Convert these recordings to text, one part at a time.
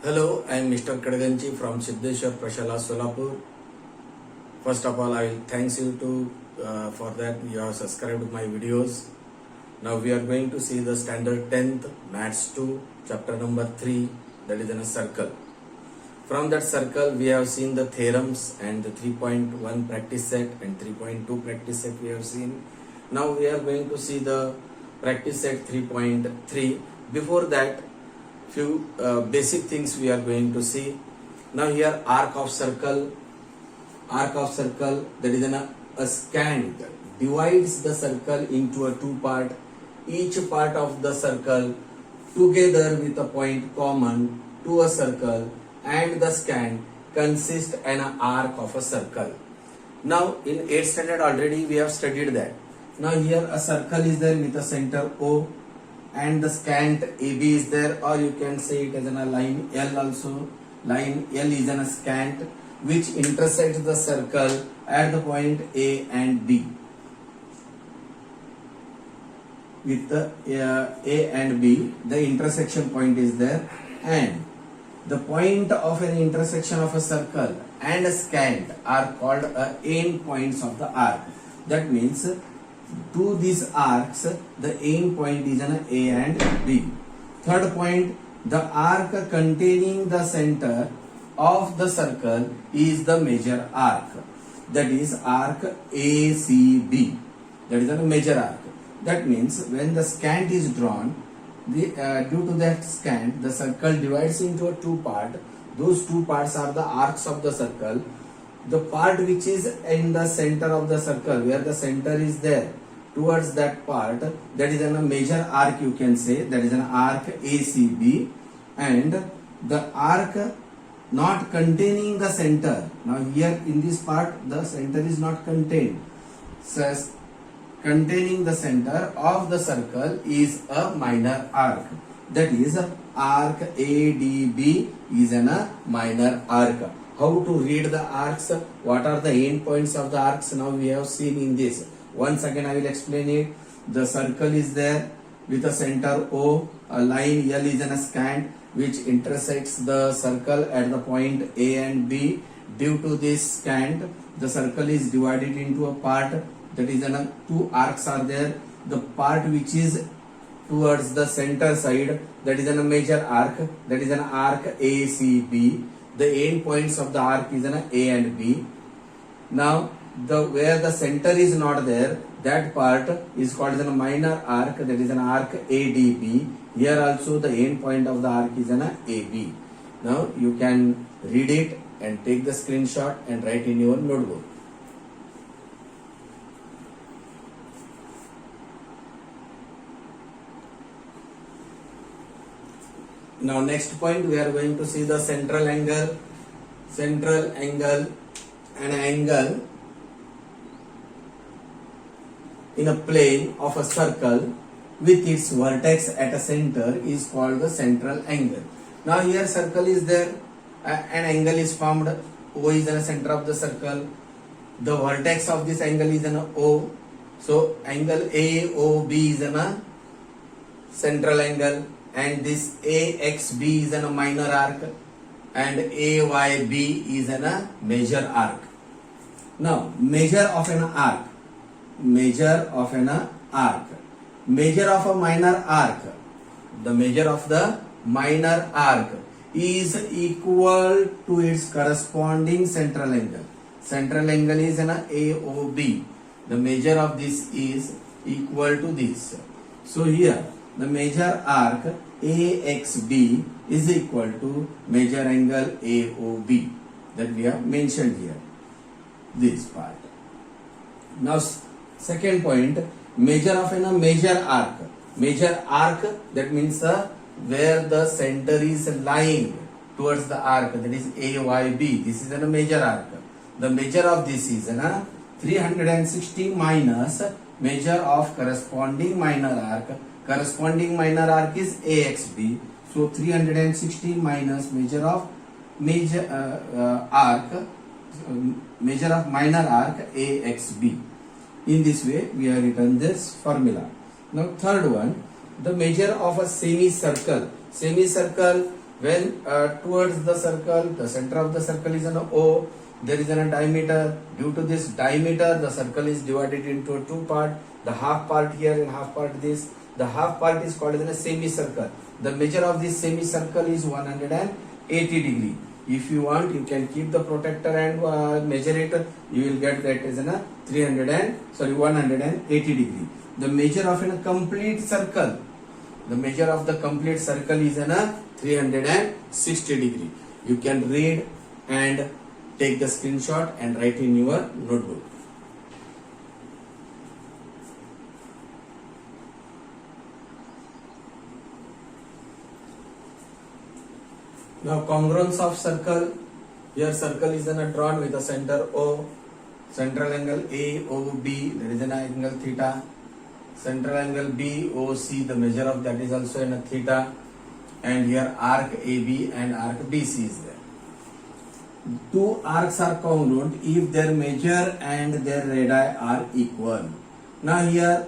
Hello, I am Mr. Kadganchi from Siddheshwar Prashala, Solapur. First of all, I will thanks you for that you have subscribed my videos. Now we are going to see the standard 10th Maths 2 chapter number 3, that is in a circle. From that circle we have seen the theorems and the 3.1 practice set and 3.2 practice set we have seen. Now we are going to see the practice set 3.3. Before that, few basic things we are going to see. Now here arc of circle that is a scant divides the circle into a two part. Each part of the circle together with a point common to a circle, and the scant consists an arc of a circle. Now in 8th standard already we have studied that. Now here a circle is there with a center O, and the scant AB is there, or you can say it as a line L also. Line L is a scant which intersects the circle at the point A and B. With the A and B, the intersection point is there, and the point of an intersection of a circle and a scant are called end points of the arc. That means to these arcs, the end point is an A and B. Third point, the arc containing the center of the circle is the major arc. That is arc ACB. That is a major arc. That means when the scant is drawn, due to that scant, the circle divides into a two part. Those two parts are the arcs of the circle. The part which is in the center of the circle, where the center is there, towards that part, that is a major arc, you can say, that is an arc ACB. And the arc not containing the center, now here in this part the center is not contained, so containing the center of the circle is a minor arc. That is arc ADB is a minor arc. How to read the arcs? What are the end points of the arcs? Now we have seen in this. Once again I will explain it. The circle is there with a center O, a line L is in a scant which intersects the circle at the point A and B. Due to this scant, the circle is divided into a part, that is two arcs are there. The part which is towards the center side, that is a major arc, that is an arc ACB. The end points of the arc is an A and B. Now where the center is not there, that part is called as a minor arc, that is an arc ADB. Here also the end point of the arc is an AB. Now you can read it and take the screenshot and write in your notebook. Now next point we are going to see the central angle. Central angle, an angle in a plane of a circle with its vertex at a center is called the central angle. Now here circle is there, an angle is formed, O is in the center of the circle. The vertex of this angle is an O. So angle AOB is a central angle, and this AXB is a minor arc, and AYB is a major arc. Now measure of an arc. Measure of an arc. Measure of a minor arc. The measure of the minor arc is equal to its corresponding central angle. Central angle is an AOB. The measure of this is equal to this. So here the major arc AXB is equal to major angle AOB, that we have mentioned here, this part. Now second point, measure of a major arc. Major arc, that means where the center is lying towards the arc, that is AYB. This is a major arc. The measure of this is 360 minus measure of corresponding minor arc. Corresponding minor arc is AXB. So 360 minus measure of arc, measure of minor arc AXB. In this way we have written this formula. Now third one, the measure of a semicircle. Semicircle When towards the circle, the center of the circle is an O, there is a diameter. Due to this diameter, the circle is divided into two parts. The half part here and half part this. The half part is called as a semicircle. The measure of this semicircle is 180 degree. If you want, you can keep the protractor and measure it. You will get that as a 180 degree. The measure of a complete circle. The measure of the complete circle is a 360 degree. You can read and take the screenshot and write in your notebook. Now congruence of circle. Here circle is drawn with a center O, central angle AOB, that is an angle theta. Central angle BOC, the measure of that is also in a theta. And here arc AB and arc BC is there. Two arcs are congruent if their measure and their radii are equal. Now here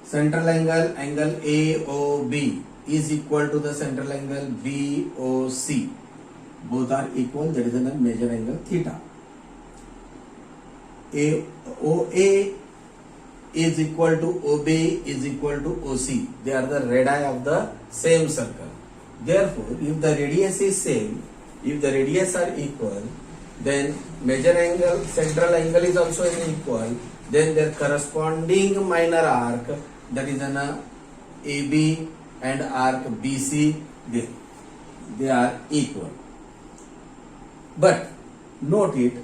central angle AOB is equal to the central angle BOC. Both are equal, that is a measure angle theta. OA is equal to OB is equal to OC. They are the radii of the same circle. Therefore, if the radius is same, if the radius are equal, then measure angle, central angle is also equal, then their corresponding minor arc, that is an AB and arc BC, they are equal. But note it,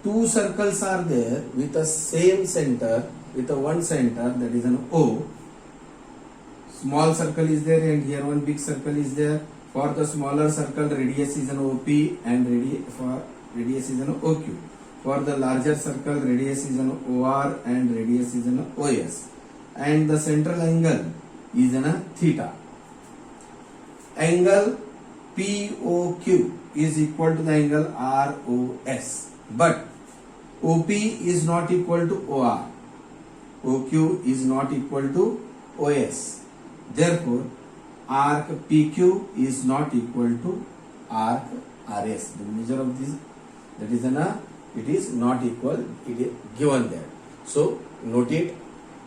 two circles are there with the same center, with a one center, that is an O. Small circle is there and here one big circle is there. For the smaller circle, radius is an OP and radius is an OQ. For the larger circle, radius is an OR and radius is an OS. And the central angle is an theta. Angle POQ is equal to the angle ROS. But OP is not equal to OR. OQ is not equal to OS. Therefore, arc PQ is not equal to arc RS. The measure of this, that is it is not equal, it is given there. So note it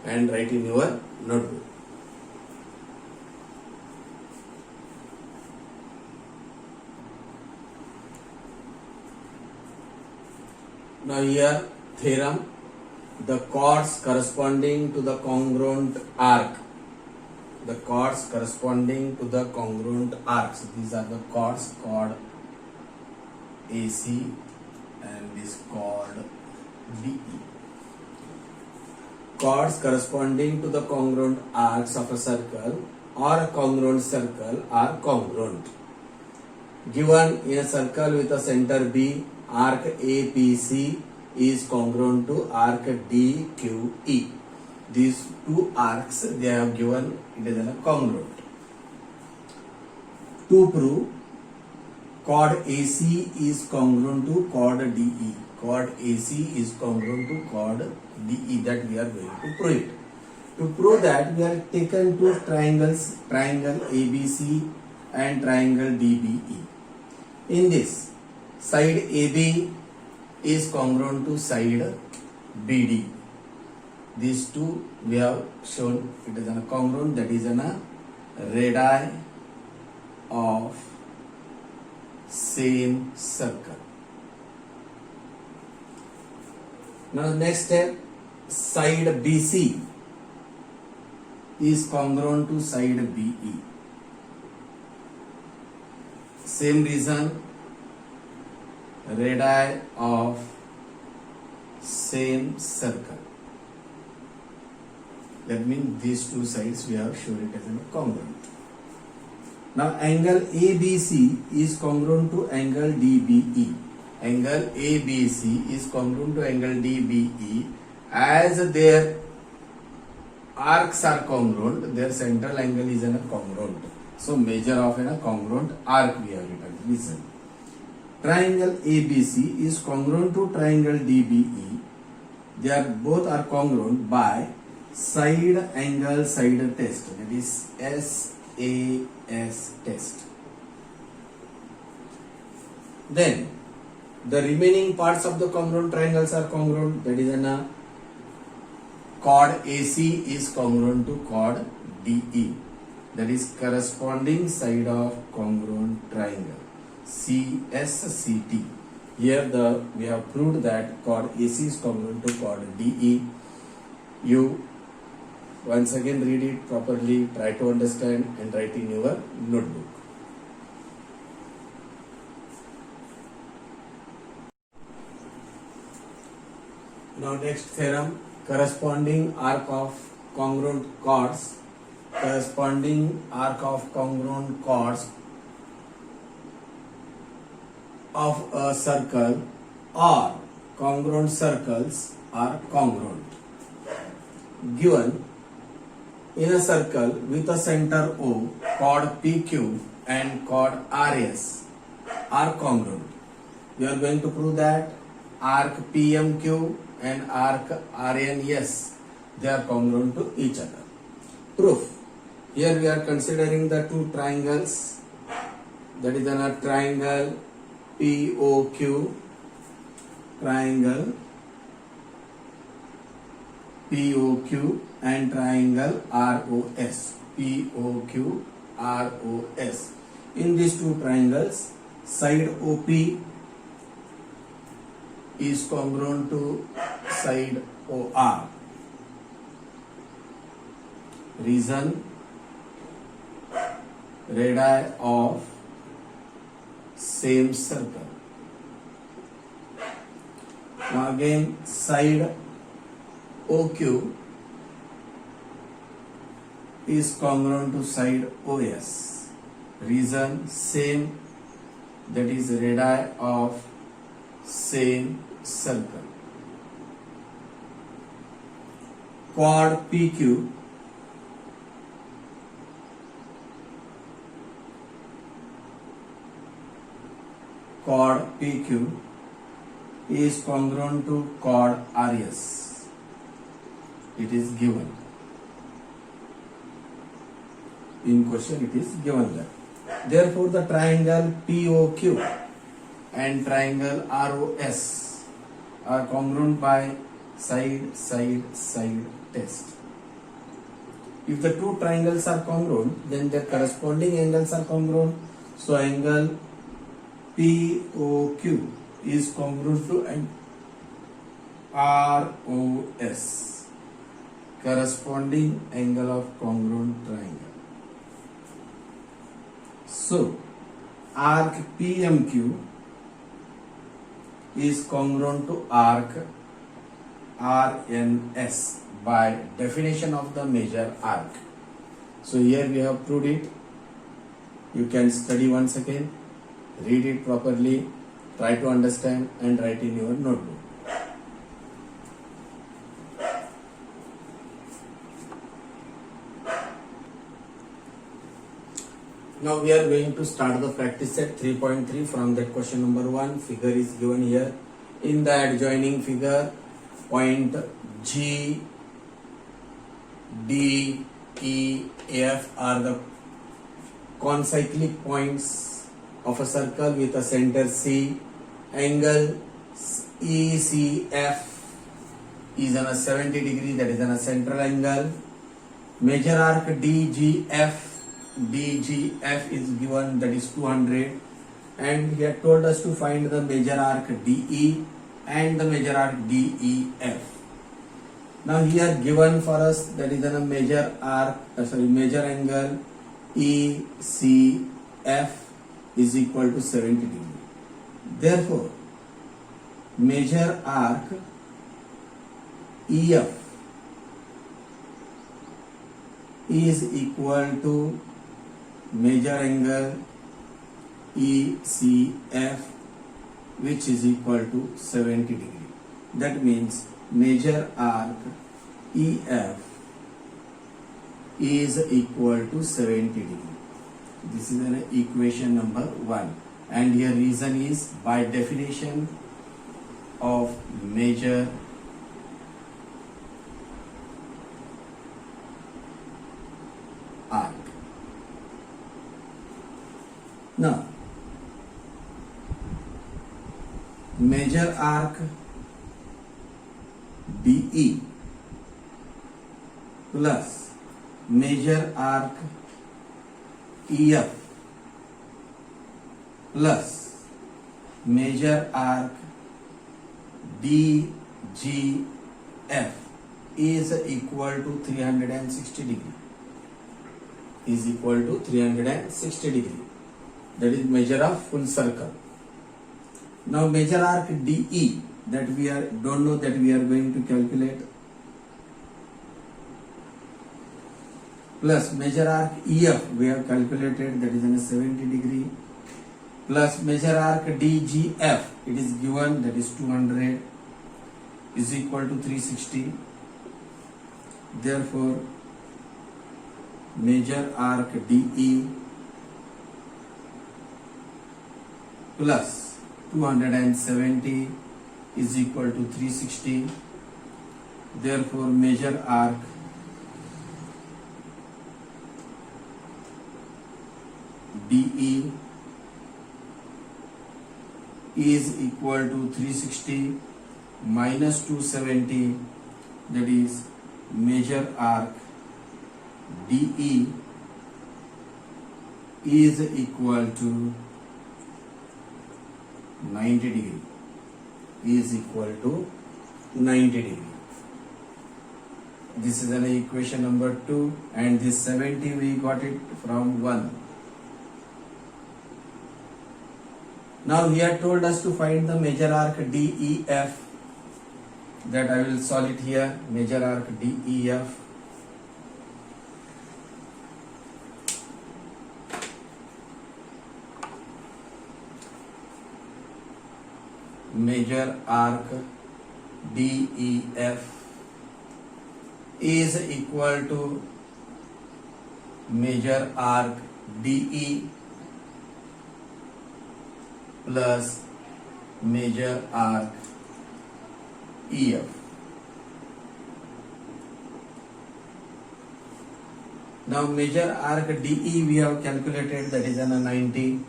and write in your notebook. Now here theorem, the chords corresponding to the congruent arc. The chords corresponding to the congruent arcs. These are the chords, chord AC and this chord DE. Chords corresponding to the congruent arcs of a circle or a congruent circle are congruent. Given in a circle with a center B, arc APC is congruent to arc DQE. These two arcs they have given, it is a congruent. To prove chord AC is congruent to chord DE. Chord AC is congruent to chord DE, that we are going to prove it. To prove that, we have taken two triangles, triangle ABC and triangle DBE. In this, side AB is congruent to side BD. These two we have shown it is a congruent, that is a radii of same circle. Now next step, side BC is congruent to side BE. Same reason, radii of same circle. That means these two sides we have shown it as a congruent. Now angle ABC is congruent to angle DBE. Angle ABC is congruent to angle DBE. As their arcs are congruent, their central angle is in a congruent. So measure of a congruent arc we have written. Listen. Triangle ABC is congruent to triangle DBE. They are both are congruent by side angle side test, that is SAS test. Then the remaining parts of the congruent triangles are congruent. That is chord AC is congruent to chord DE. That is corresponding side of congruent triangle CSCT. Here we have proved that chord AC is congruent to chord DE. You once again read it properly, try to understand and write in your notebook. Now next theorem, corresponding arc of congruent chords. Corresponding arc of congruent chords of a circle or congruent circles are congruent. Given in a circle with a center O, chord PQ and chord RS are congruent. We are going to prove that arc PMQ and arc RNS, they are congruent to each other. Proof. Here we are considering the two triangles, that is a triangle POQ, triangle POQ and triangle ROS, POQ ROS. In these two triangles, side OP is congruent to side OR. Reason, radii of same circle. Now again, side OQ is congruent to side OS. Reason, same, that is radii of same circle. Chord PQ is congruent to chord RS. It is given. In question it is given that. Therefore the triangle POQ and triangle ROS are congruent by side test. If the two triangles are congruent, then their corresponding angles are congruent. So angle POQ is congruent to ROS, corresponding angle of congruent triangle. So arc PMQ is congruent to arc RNS by definition of the major arc. So here we have proved it. You can study once again, read it properly, try to understand and write in your notebook. Now we are going to start the practice set 3.3 from that question number 1. Figure is given here. In the adjoining figure, point G, D, E, F are the concyclic points of a circle with a center C. Angle ECF is on a 70 degree, that is on a central angle. Major arc DGF is given, that is 200, and he had told us to find the major arc DE and the major arc DEF. Now here given for us, that is a major angle ECF is equal to 70 degree. Therefore, major arc EF is equal to major angle ECF, which is equal to 70 degree. That means major arc EF is equal to 70 degree. This is an equation number 1. And here reason is by definition of major arc. Now major arc DE plus major arc EF plus major arc DGF is equal to 360 degree. Is equal to 360 degree. That is measure of full circle. Now measure arc DE that we don't know, that we are going to calculate, plus measure arc EF we have calculated, that is in a 70 degree, plus measure arc DGF it is given, that is 200, is equal to 360. Therefore measure arc DE plus 270 is equal to 360. Therefore measure arc DE is equal to 360 minus 270, that is measure arc DE is equal to 90 degree, is equal to 90 degree. This is an equation number 2, and this 70 we got it from 1. Now he had told us to find the major arc DEF, that I will solve it here. Major arc DEF major arc DEF is equal to major arc DE plus major arc EF. Now major arc DE we have calculated, that is an 90,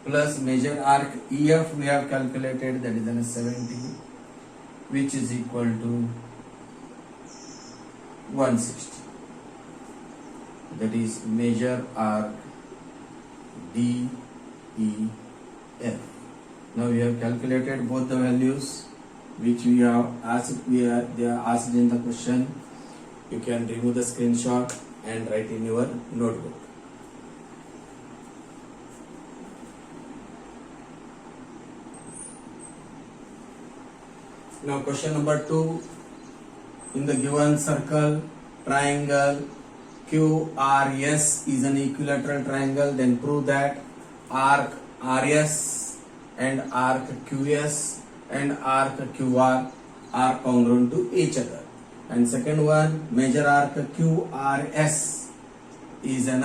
plus major arc EF we have calculated, that is an 70, which is equal to 160. That is major arc DEF. Now we have calculated both the values which we have asked. They are asked in the question. You can remove the screenshot and write in your notebook. Now question number 2. In the given circle, triangle QRS is an equilateral triangle, then prove that arc RS and arc QS and arc QR are congruent to each other. And second one, major arc QRS is an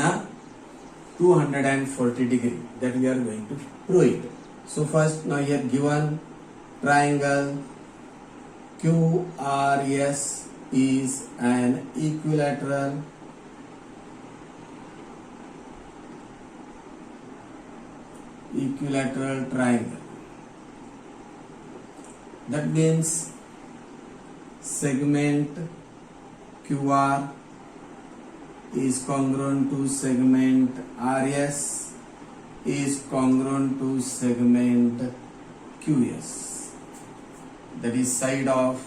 240 degree, that we are going to prove it. So first, now here given triangle QRS is an equilateral triangle. That means segment QR is congruent to segment RS is congruent to segment QS. That is side of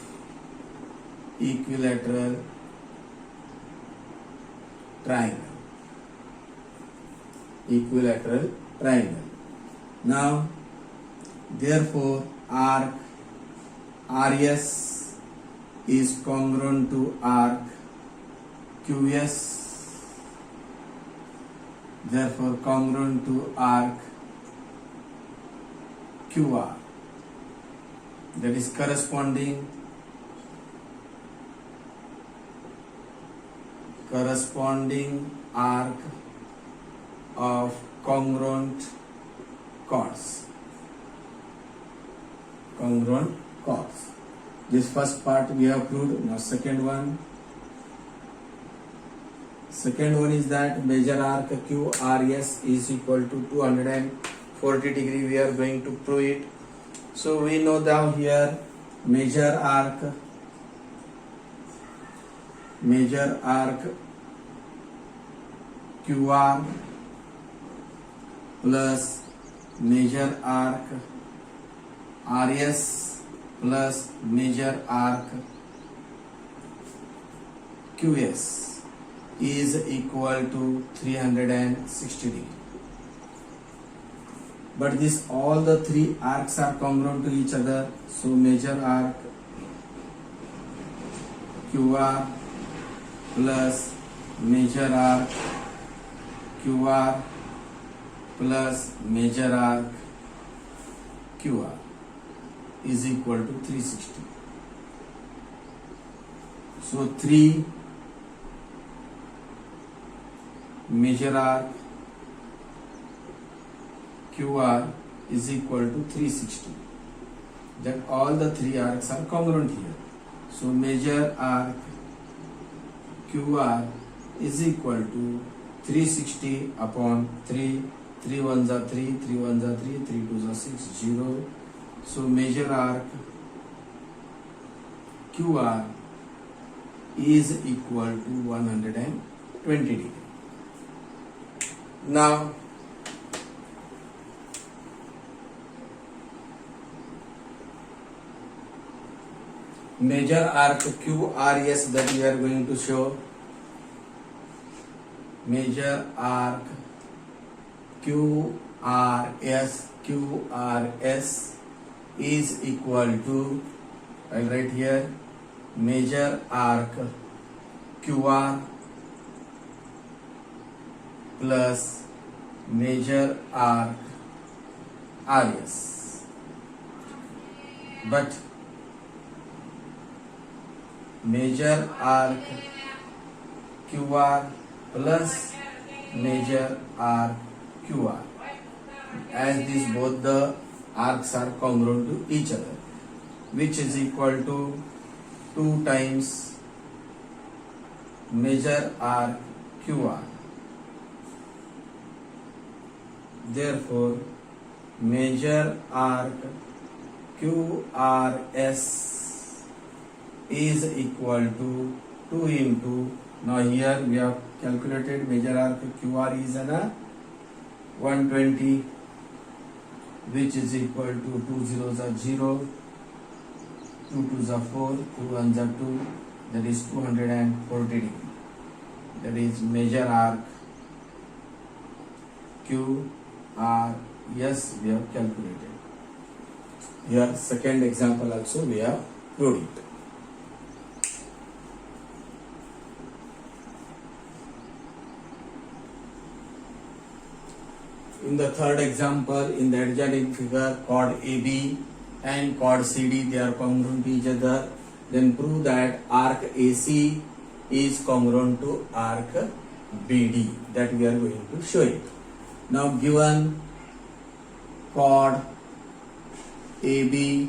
equilateral triangle. Equilateral triangle. Now, therefore, arc RS is congruent to arc QS. Therefore, congruent to arc QR. That is corresponding arc of congruent chords. Congruent chords. This first part we have proved. Now second one. Second one is that major arc QRS is equal to 240 degree. We are going to prove it. So we know now here major arc QR plus major arc RS plus major arc QS is equal to 360 degree. But this all the three arcs are congruent to each other. So major arc QR plus major arc QR plus major arc QR is equal to 360. So 3 major arc QR is equal to 360. That all the three arcs are congruent here. So major arc QR is equal to 360 upon 3. 3 1s are 3, 3 1s are 3, 3 2s are 6, 0. So major arc QR is equal to 120 degree. Now major arc QRS that we are going to show. Major arc QRS is equal to, I'll write here, major arc QR plus major arc RS. But major arc QR plus major arc QR, as these both the arcs are congruent to each other, which is equal to 2 times major arc QR. Therefore major arc QRS is equal to 2 into, now here we have calculated major arc QR is 120, which is equal to 2 zeros are 0, 2 2s are 4, 2 1s are 2, that is 240 degree. That is major arc QRS we have calculated. Here second example also we have proved it. In the third example, in the adjoining figure, chord AB and chord CD, they are congruent to each other. Then prove that arc AC is congruent to arc BD. That we are going to show it. Now given chord AB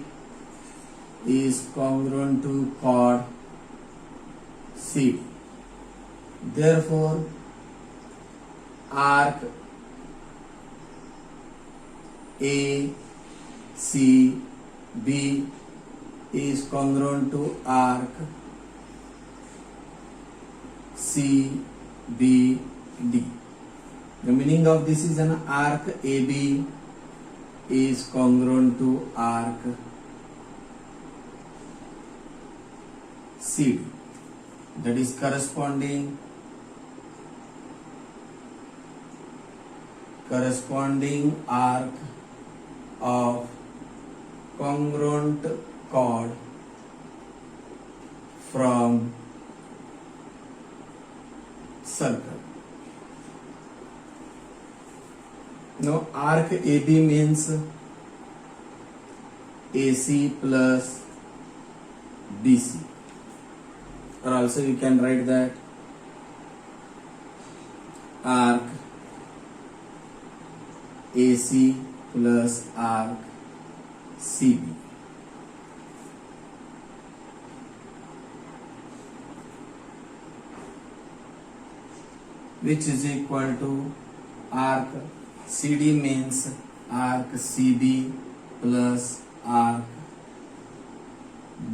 is congruent to chord CD. Therefore, arc ACB is congruent to arc CBD. The meaning of this is an arc AB is congruent to arc CD. That is corresponding arc of congruent chord from circle. Now arc AB means AC plus BC, or also you can write that arc AC plus arc CB. Which is equal to arc CD means arc CB plus arc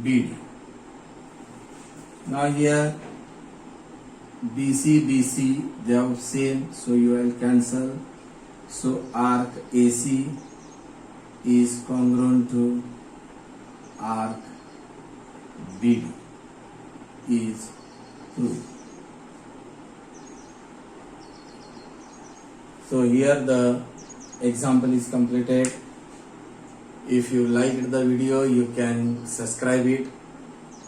BD. Now here BC they have same, so you will cancel. So arc AC is congruent to arc BD is true. So here the example is completed. If you liked the video, you can subscribe it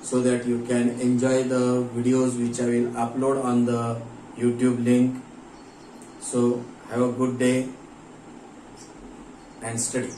so that you can enjoy the videos which I will upload on the YouTube link. So have a good day and study.